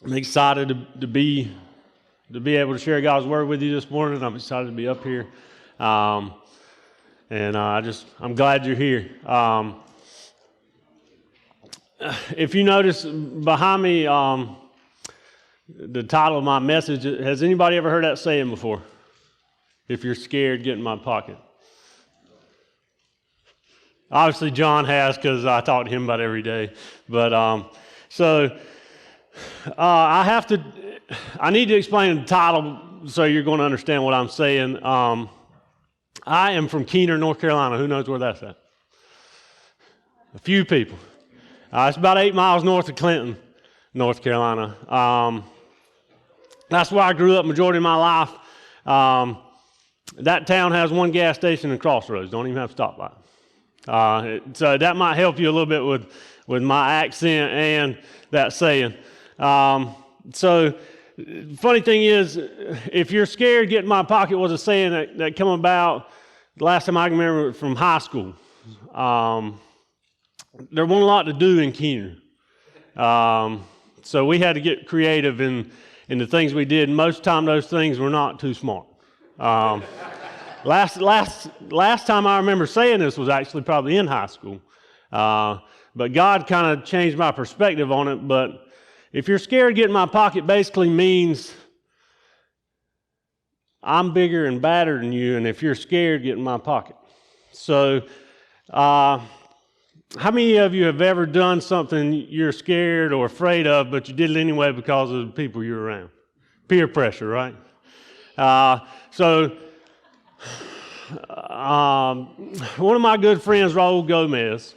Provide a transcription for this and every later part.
I'm excited to be able to share God's word with you this morning. I'm excited to be up here, and I'm glad you're here. If you notice behind me, the title of my message, has anybody ever heard that saying before? If you're scared, get in my pocket. Obviously, John has, because I talk to him about it every day. But I need to explain the title so you're going to understand what I'm saying. I am from Keener, North Carolina. Who knows where that's at? A few people. It's about 8 miles north of Clinton, North Carolina. That's where I grew up majority of my life. That town has one gas station and crossroads. Don't even have a stoplight. So that might help you a little bit with my accent and that saying. So funny thing is, if you're scared, get in my pocket was a saying that come about the last time I can remember from high school. There wasn't a lot to do in Keener. So we had to get creative in the things we did. And most of the time those things were not too smart. Last time I remember saying this was actually probably in high school. But God kind of changed my perspective on it. But if you're scared, get in my pocket basically means I'm bigger and badder than you, and if you're scared, get in my pocket. So how many of you have ever done something you're scared or afraid of, but you did it anyway because of the people you're around? Peer pressure, right? One of my good friends, Raul Gomez,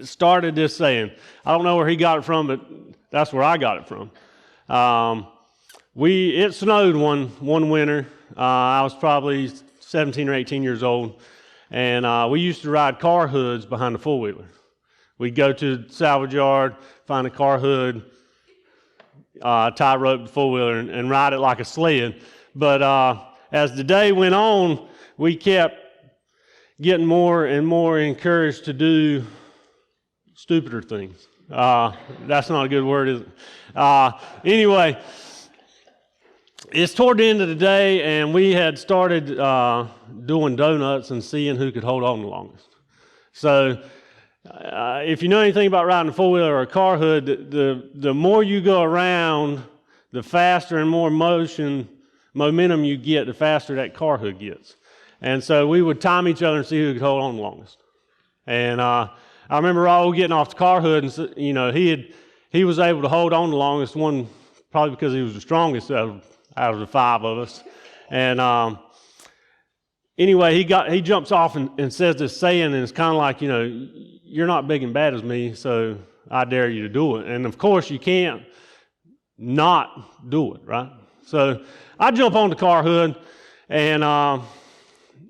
started this saying. I don't know where he got it from, but that's where I got it from. It snowed one winter. I was probably 17 or 18 years old, and we used to ride car hoods behind the four-wheeler. We'd go to the salvage yard, find a car hood, tie rope the four-wheeler, and ride it like a sled. But as the day went on, we kept getting more and more encouraged to do stupider things. That's not a good word, is it? Anyway, it's toward the end of the day, and we had started doing donuts and seeing who could hold on the longest. So if you know anything about riding a four-wheeler or a car hood, the more you go around, the faster and more momentum you get, the faster that car hood gets. And so we would time each other and see who could hold on the longest. And I remember Raul getting off the car hood, and he was able to hold on the longest, one probably because he was the strongest out of the five of us. And anyway, he jumps off and says this saying, and it's kind of like, you're not big and bad as me, so I dare you to do it. And of course, you can't not do it, right? So I jump on the car hood, and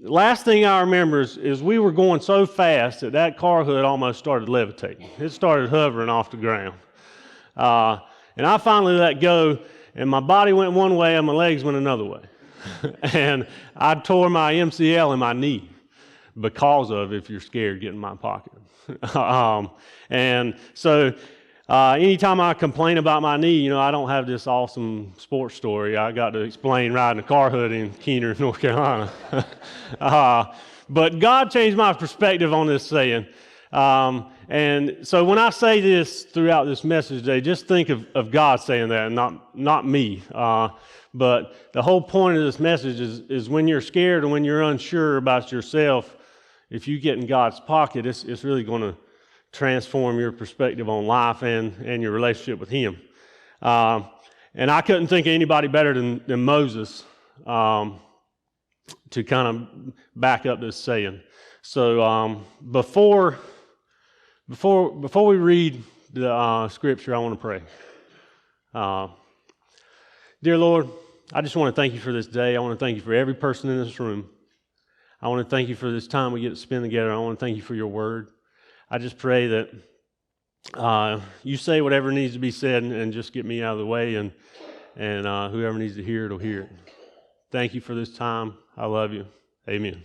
last thing I remember is we were going so fast that car hood almost started levitating. It started hovering off the ground. And I finally let go, and my body went one way and my legs went another way. And I tore my MCL in my knee because of if you're scared, get in my pocket. And so anytime I complain about my knee, I don't have this awesome sports story. I got to explain riding a car hood in Keener, North Carolina. But God changed my perspective on this saying. And so when I say this throughout this message today, just think of God saying that and not me. But the whole point of this message is when you're scared and when you're unsure about yourself, if you get in God's pocket, it's really going to transform your perspective on life and your relationship with Him. And I couldn't think of anybody better than Moses to kind of back up this saying. So before we read the scripture, I want to pray. Dear Lord, I just want to thank you for this day. I want to thank you for every person in this room. I want to thank you for this time we get to spend together. I want to thank you for your word. I just pray that you say whatever needs to be said and just get me out of the way, and whoever needs to hear it will hear it. Thank you for this time. I love you. Amen.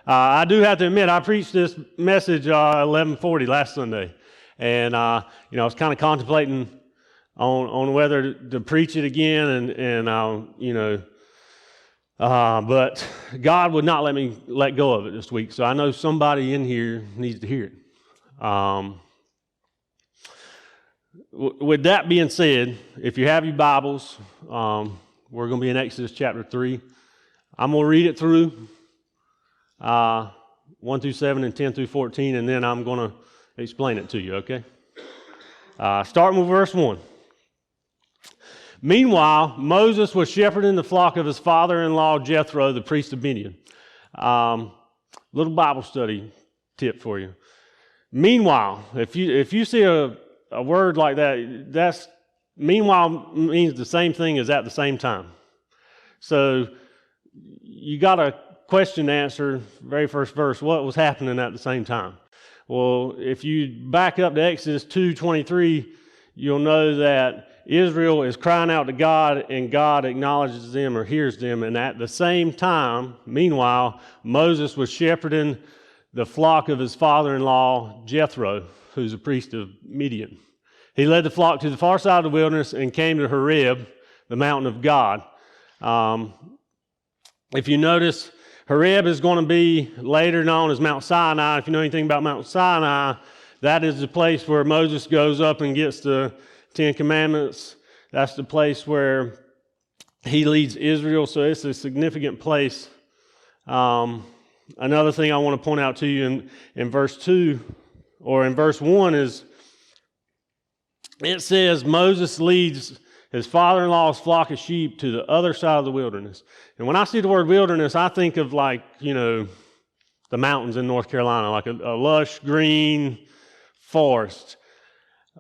I do have to admit, I preached this message 11:40 last Sunday, and I was kind of contemplating on whether to preach it again, and I'll, but God would not let me let go of it this week. So I know somebody in here needs to hear it. With that being said, if you have your Bibles, we're going to be in Exodus chapter 3. I'm going to read it through 1 through 7 and 10 through 14, and then I'm going to explain it to you, okay? Starting with verse 1. Meanwhile, Moses was shepherding the flock of his father-in-law Jethro, the priest of Midian. Little Bible study tip for you. Meanwhile, if you see a word like that, that's meanwhile means the same thing as at the same time. So you got a question to answer, very first verse, what was happening at the same time? Well, if you back up to Exodus 2:23, you'll know that Israel is crying out to God, and God acknowledges them or hears them. And at the same time, meanwhile, Moses was shepherding the flock of his father-in-law Jethro, who's a priest of Midian. He led the flock to the far side of the wilderness and came to Horeb, the mountain of God. If you notice, Horeb is going to be later known as Mount Sinai. If you know anything about Mount Sinai, that is the place where Moses goes up and gets the Ten Commandments. That's the place where he leads Israel, so it's a significant place. Another thing I want to point out to you in verse 2, or in verse 1, is it says Moses leads his father-in-law's flock of sheep to the other side of the wilderness. And when I see the word wilderness, I think of the mountains in North Carolina, like a lush green forest.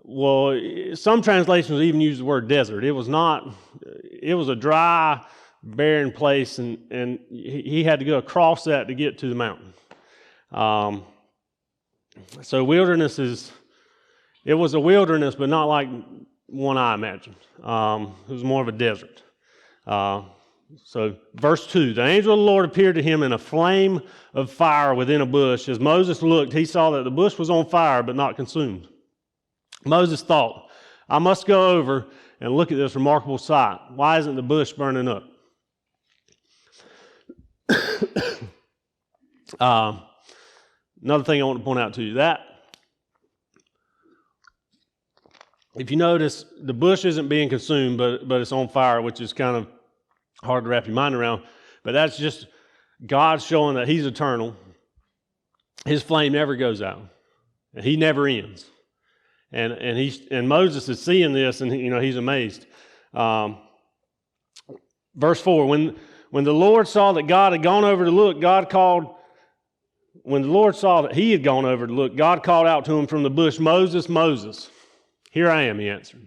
Well, some translations even use the word desert. It was a dry, barren place, and he had to go across that to get to the mountain. So wilderness it was a wilderness, but not like one I imagined. It was more of a desert. So verse 2, the angel of the Lord appeared to him in a flame of fire within a bush. As Moses looked, he saw that the bush was on fire, but not consumed. Moses thought, I must go over and look at this remarkable sight. Why isn't the bush burning up? Another thing I want to point out to you, that if you notice, the bush isn't being consumed, but it's on fire, which is kind of hard to wrap your mind around. But that's just God showing that He's eternal. His flame never goes out. He never ends. And Moses is seeing this, and he's amazed. Verse 4, when the Lord saw that God had gone over to look, when the Lord saw that he had gone over to look, God called out to him from the bush, Moses, Moses. Here I am, he answered.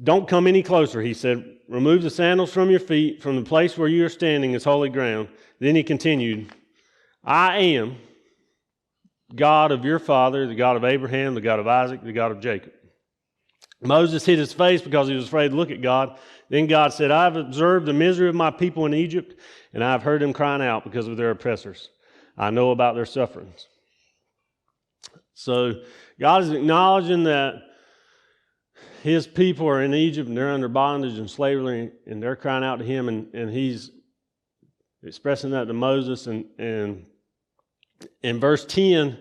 Don't come any closer, he said. Remove the sandals from your feet. From the place where you are standing is holy ground. Then he continued, I am God of your father, the God of Abraham, the God of Isaac, the God of Jacob. Moses hid his face because he was afraid to look at God. Then God said, I have observed the misery of my people in Egypt, and I have heard them crying out because of their oppressors. I know about their sufferings. So God is acknowledging that his people are in Egypt and they're under bondage and slavery, and they're crying out to him, and he's expressing that to Moses. And in verse 10,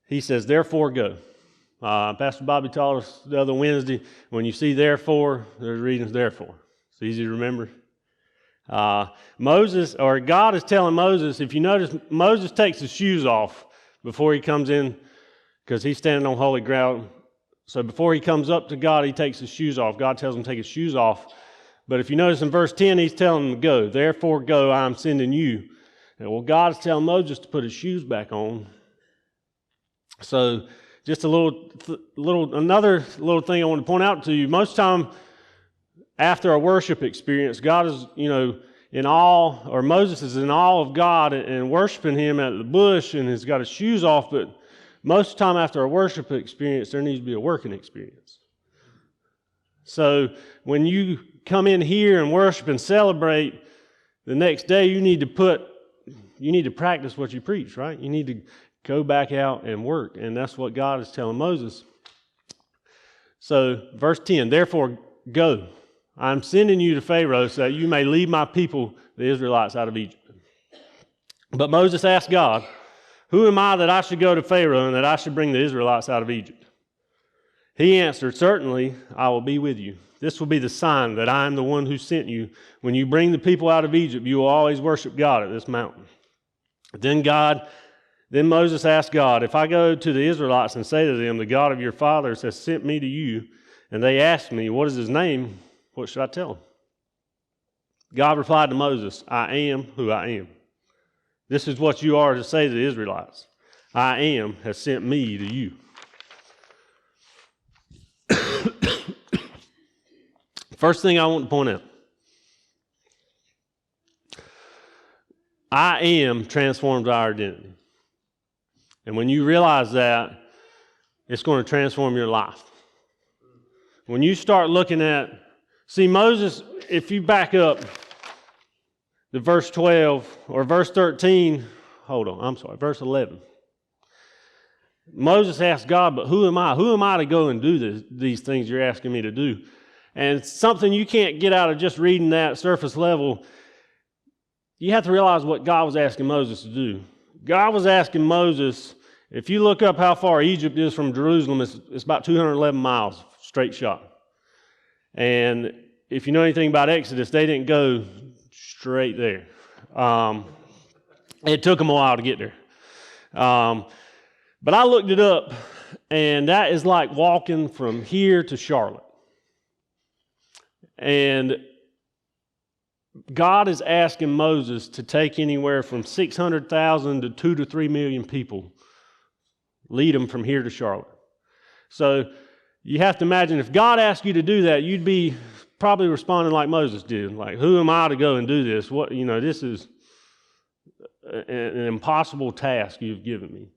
he says, therefore go. Pastor Bobby taught us the other Wednesday, when you see therefore, there's reasons therefore. It's easy to remember. God is telling Moses, if you notice, Moses takes his shoes off before he comes in, because he's standing on holy ground. So before he comes up to God, he takes his shoes off. God tells him to take his shoes off. But if you notice in verse 10, he's telling him to go. Therefore go, I am sending you. And well, God is telling Moses to put his shoes back on. So just another little thing I want to point out to you. Most time after a worship experience, God is, in awe, or Moses is in awe of God and worshiping him at the bush, and has got his shoes off. But most of the time after a worship experience, there needs to be a working experience. So when you come in here and worship and celebrate, the next day you need to put to practice what you preach, right? You need to go back out and work. And that's what God is telling Moses. So verse 10, therefore go. I'm sending you to Pharaoh so that you may lead my people, the Israelites, out of Egypt. But Moses asked God, who am I that I should go to Pharaoh and that I should bring the Israelites out of Egypt? He answered, certainly I will be with you. This will be the sign that I am the one who sent you. When you bring the people out of Egypt, you will always worship God at this mountain. Then Moses asked God, if I go to the Israelites and say to them, the God of your fathers has sent me to you, and they ask me, what is his name? What should I tell them? God replied to Moses, I am who I am. This is what you are to say to the Israelites. I am has sent me to you. First thing I want to point out. I am transforms our identity. And when you realize that, it's going to transform your life. When you start looking at, see Moses, if you back up to verse 12 or verse 13, verse 11. Moses asked God, but who am I? Who am I to go and do these things you're asking me to do? And it's something you can't get out of just reading that surface level. You have to realize what God was asking Moses to do. God was asking Moses, if you look up how far Egypt is from Jerusalem, it's about 211 miles, straight shot. And if you know anything about Exodus, they didn't go straight there. It took them a while to get there. But I looked it up, and that is like walking from here to Charlotte. And God is asking Moses to take anywhere from 600,000 to 2 to 3 million people, lead them from here to Charlotte. So you have to imagine if God asked you to do that, you'd be probably responding like Moses did, like, who am I to go and do this? This is an impossible task you've given me.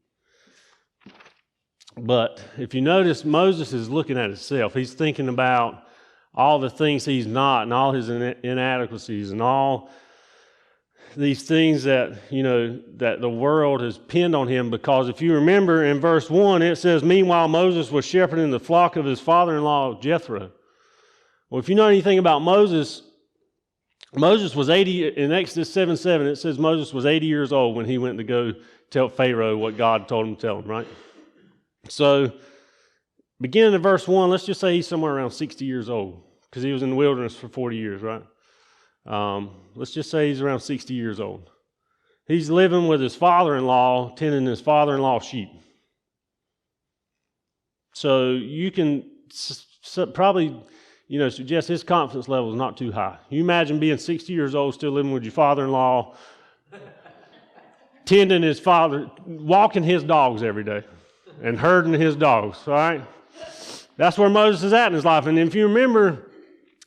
But if you notice, Moses is looking at himself. He's thinking about all the things he's not and all his inadequacies and all these things that the world has pinned on him. Because if you remember in verse 1, it says, meanwhile Moses was shepherding the flock of his father-in-law Jethro. Well, if you know anything about Moses was 80, in Exodus 7:7, it says Moses was 80 years old when he went to go tell Pharaoh what God told him to tell him, right? So, beginning of verse 1, let's just say he's somewhere around 60 years old, because he was in the wilderness for 40 years, right? Let's just say he's around 60 years old. He's living with his father-in-law, tending his father-in-law's sheep. So you can probably, suggest his confidence level is not too high. You imagine being 60 years old, still living with your father-in-law, tending his father, walking his dogs every day, and herding his dogs, all right? That's where Moses is at in his life. And if you remember,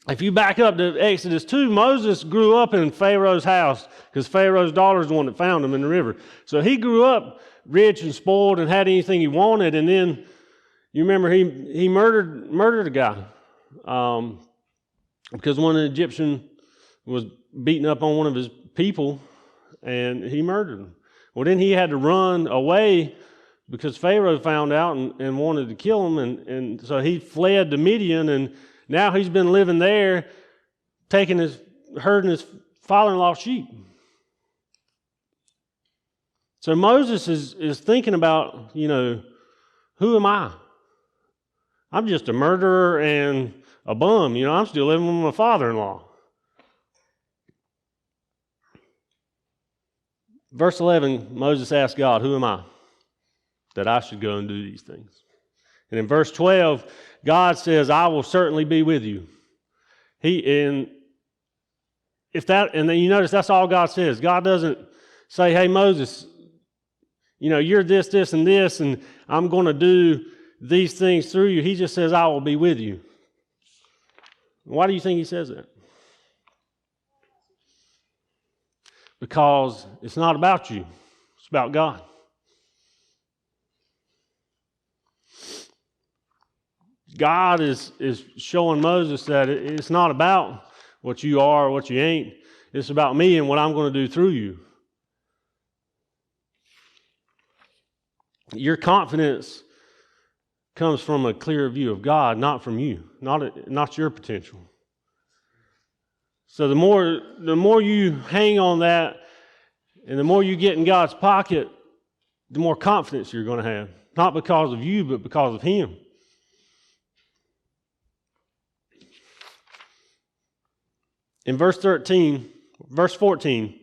if you back up to Exodus 2, Moses grew up in Pharaoh's house because Pharaoh's daughter is the one that found him in the river. So he grew up rich and spoiled and had anything he wanted. And then you remember he murdered a guy because one of the Egyptians was beating up on one of his people, and he murdered him. Well, then he had to run away because Pharaoh found out and wanted to kill him, and so he fled to Midian, and now he's been living there, herding his father-in-law's sheep. So Moses is thinking about, who am I? I'm just a murderer and a bum. I'm still living with my father-in-law. Verse 11, Moses asked God, who am I that I should go and do these things? And in verse 12, God says, I will certainly be with you. And then you notice that's all God says. God doesn't say, hey, Moses, you're this, this, and this, and I'm going to do these things through you. He just says, I will be with you. Why do you think he says that? Because it's not about you. It's about God. God is showing Moses that it's not about what you are or what you ain't. It's about me and what I'm going to do through you. Your confidence comes from a clear view of God, not from you, not your potential. So the more you hang on that, and the more you get in God's pocket, the more confidence you're going to have. Not because of you, but because of Him. In verse 14,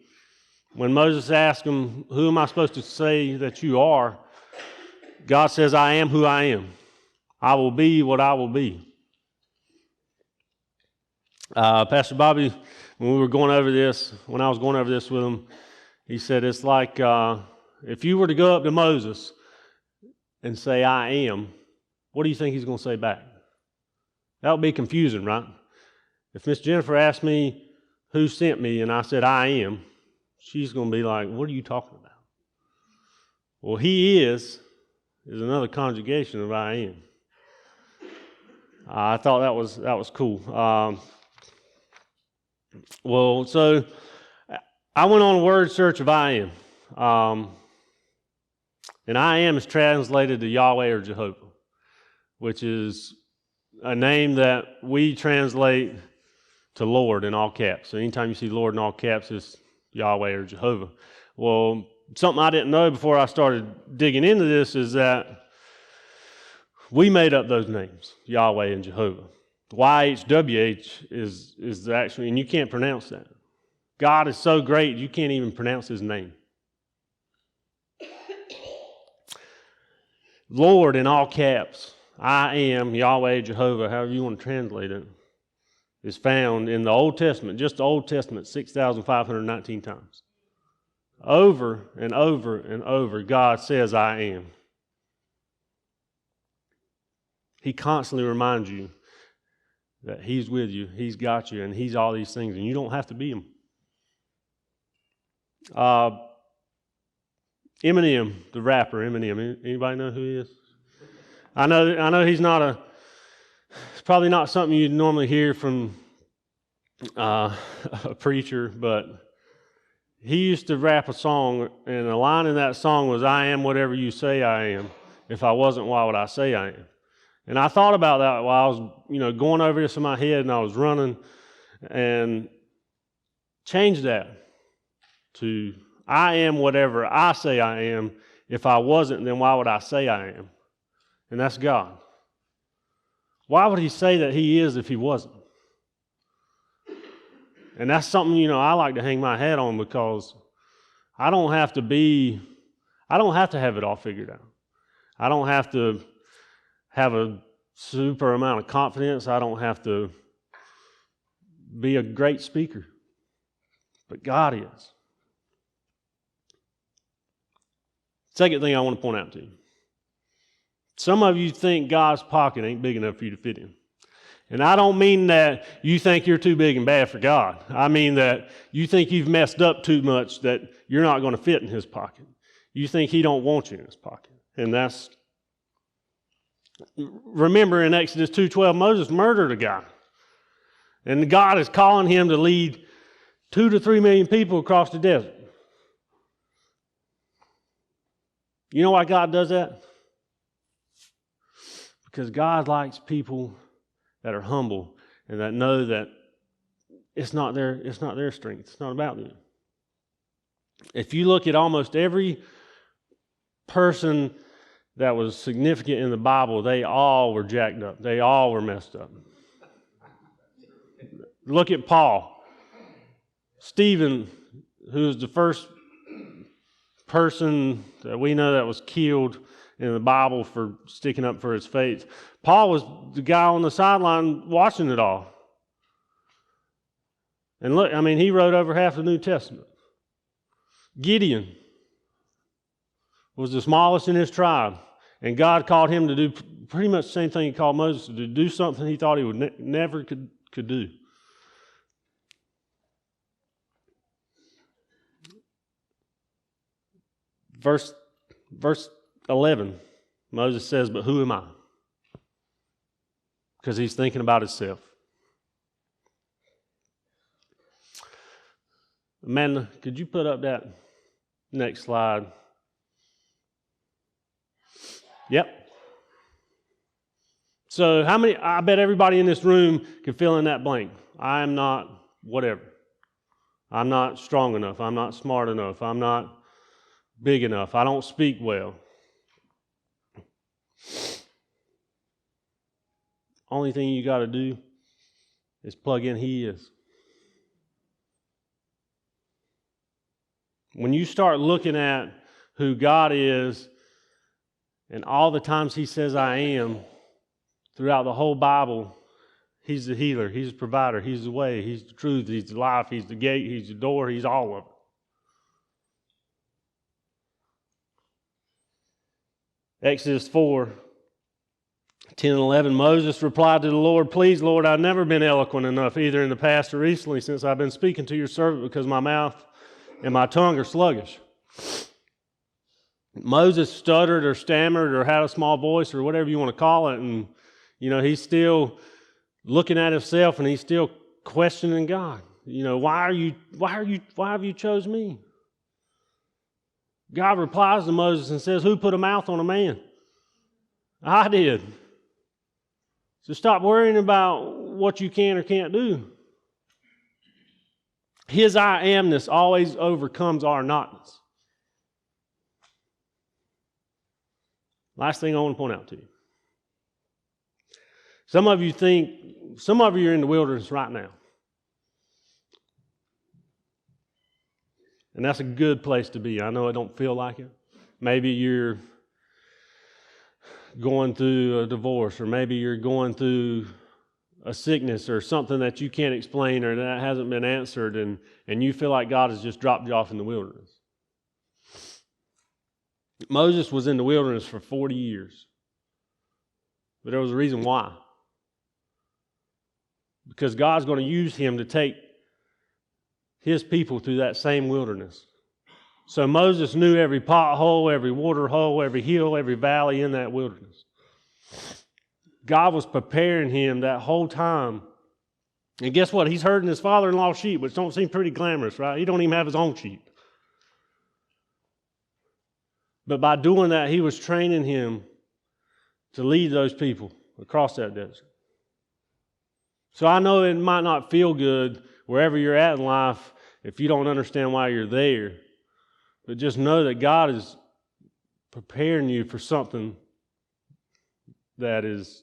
when Moses asked him, "Who am I supposed to say that you are?" God says, "I am who I am. I will be what I will be." Pastor Bobby, when I was going over this with him, he said it's like if you were to go up to Moses and say, "I am," what do you think he's going to say back? That would be confusing, right? If Miss Jennifer asked me who sent me and I said, "I am," she's going to be like, "What are you talking about?" Well, He is another conjugation of "I am." I thought that was cool. So I went on a word search of "I am." And "I am" is translated to Yahweh or Jehovah, which is a name that we translate to Lord in all caps. So anytime you see Lord in all caps, it's Yahweh or Jehovah. Well, something I didn't know before I started digging into this is that we made up those names, Yahweh and Jehovah. YHWH is actually, and you can't pronounce that. God is so great, you can't even pronounce His name. Lord in all caps, "I am," Yahweh, Jehovah, however you want to translate it, is found in the Old Testament, just the Old Testament, 6,519 times. Over and over and over, God says, "I am." He constantly reminds you that He's with you, He's got you, and He's all these things, and you don't have to be Him. Eminem, the rapper, Eminem. Anybody know who he is? I know he's not it's probably not something you'd normally hear from a preacher, but he used to rap a song, and a line in that song was, "I am whatever you say I am. If I wasn't, why would I say I am?" And I thought about that while I was, going over this in my head, and I was running, and changed that to, "I am whatever I say I am. If I wasn't, then why would I say I am?" And that's God. Why would He say that He is if He wasn't? And that's something, I like to hang my hat on, because I don't have to have it all figured out. I don't have to have a super amount of confidence. I don't have to be a great speaker. But God is. Second thing I want to point out to you. Some of you think God's pocket ain't big enough for you to fit in. And I don't mean that you think you're too big and bad for God. I mean that you think you've messed up too much that you're not going to fit in His pocket. You think He don't want you in His pocket. And remember in Exodus 2:12, Moses murdered a guy. And God is calling him to lead 2 to 3 million people across the desert. You know why God does that? Because God likes people that are humble and that know that it's not their strength. It's not about them. If you look at almost every person that was significant in the Bible, they all were jacked up. They all were messed up. Look at Paul. Stephen, who was the first person that we know that was killed in the Bible for sticking up for his faith. Paul was the guy on the sideline watching it all. And look, he wrote over half the New Testament. Gideon was the smallest in his tribe, and God called him to do pretty much the same thing He called Moses to do something he thought he would never could do. Verse 11, Moses says, "But who am I?" Because he's thinking about himself. Amanda, could you put up that next slide? Yep. So I bet everybody in this room can fill in that blank. I am not whatever. I'm not strong enough. I'm not smart enough. I'm not big enough. I don't speak well. Only thing you got to do is plug in He is. When you start looking at who God is and all the times He says I am throughout the whole Bible, He's the healer, He's the provider, He's the way, He's the truth, He's the life, He's the gate, He's the door, He's all of it. Exodus 4:10 and 11, Moses replied to the Lord, "Please, Lord, I've never been eloquent enough, either in the past or recently, since I've been speaking to your servant, because my mouth and my tongue are sluggish." Moses stuttered or stammered or had a small voice or whatever you want to call it, and he's still looking at himself and he's still questioning God. Why have you chosen me? God replies to Moses and says, "Who put a mouth on a man? I did." So stop worrying about what you can or can't do. His I amness always overcomes our notness. Last thing I want to point out to you. Some of you are in the wilderness right now. And that's a good place to be. I know it don't feel like it. Maybe you're going through a divorce, or maybe you're going through a sickness or something that you can't explain or that hasn't been answered, and you feel like God has just dropped you off in the wilderness. Moses was in the wilderness for 40 years. But there was a reason why. Because God's going to use him to take his people through that same wilderness. So Moses knew every pothole, every water hole, every hill, every valley in that wilderness. God was preparing him that whole time. And guess what? He's herding his father-in-law's sheep, which don't seem pretty glamorous, right? He don't even have his own sheep. But by doing that, he was training him to lead those people across that desert. So I know it might not feel good wherever you're at in life if you don't understand why you're there. But just know that God is preparing you for something that is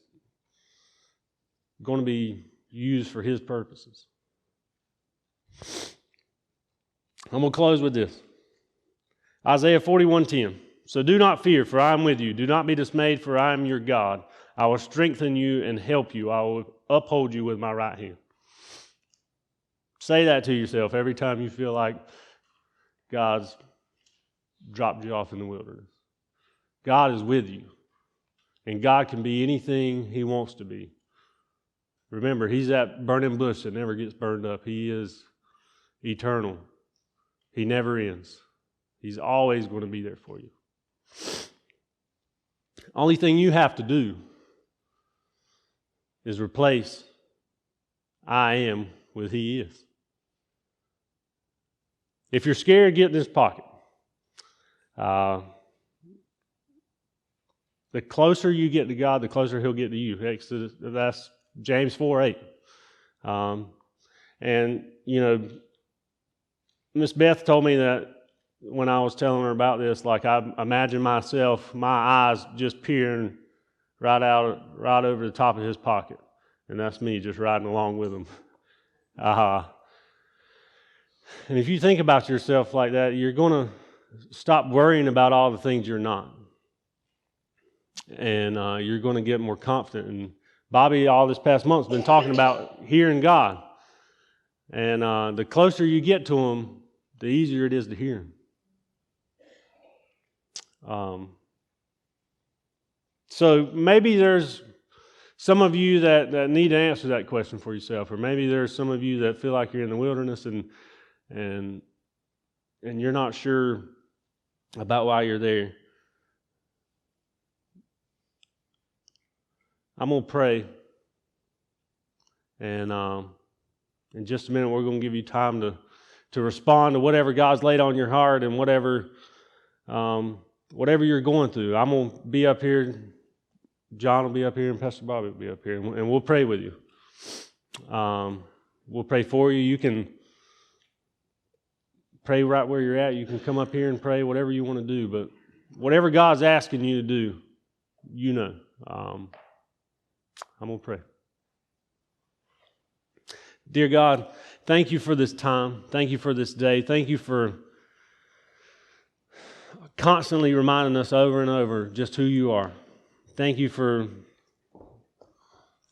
going to be used for his purposes. I'm going to close with this. Isaiah 41:10. So do not fear, for I am with you. Do not be dismayed, for I am your God. I will strengthen you and help you. I will uphold you with my right hand. Say that to yourself every time you feel like God's dropped you off in the wilderness. God is with you. And God can be anything he wants to be. Remember, he's that burning bush that never gets burned up. He is eternal. He never ends. He's always going to be there for you. Only thing you have to do is replace I am with he is. If you're scared, get in his pocket. The closer you get to God, the closer he'll get to you. That's James 4:8. And, Miss Beth told me that when I was telling her about this, like I imagine myself, my eyes just peering right over the top of his pocket. And that's me just riding along with him. And if you think about yourself like that, you're going to stop worrying about all the things you're not. And you're going to get more confident. And Bobby, all this past month, has been talking about hearing God. And the closer you get to him, the easier it is to hear him. So maybe there's some of you that need to answer that question for yourself, or maybe there's some of you that feel like you're in the wilderness and you're not sure about why you're there. I'm going to pray, and in just a minute we're going to give you time to respond to whatever God's laid on your heart and whatever whatever you're going through, I'm going to be up here, John will be up here, and Pastor Bobby will be up here, and we'll pray with you. We'll pray for you. You can pray right where you're at. You can come up here and pray, whatever you want to do, but whatever God's asking you to do, you know. I'm going to pray. Dear God, thank you for this time. Thank you for this day. Thank you for constantly reminding us over and over just who you are. Thank you for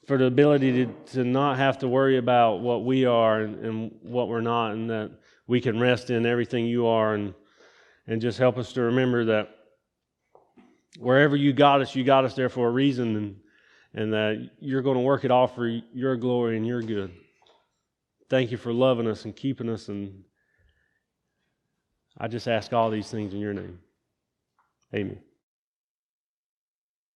the ability to not have to worry about what we are and what we're not, and that we can rest in everything you are, and just help us to remember that wherever you got us there for a reason, and that you're going to work it all for your glory and your good. Thank you for loving us and keeping us, and I just ask all these things in your name. Amen.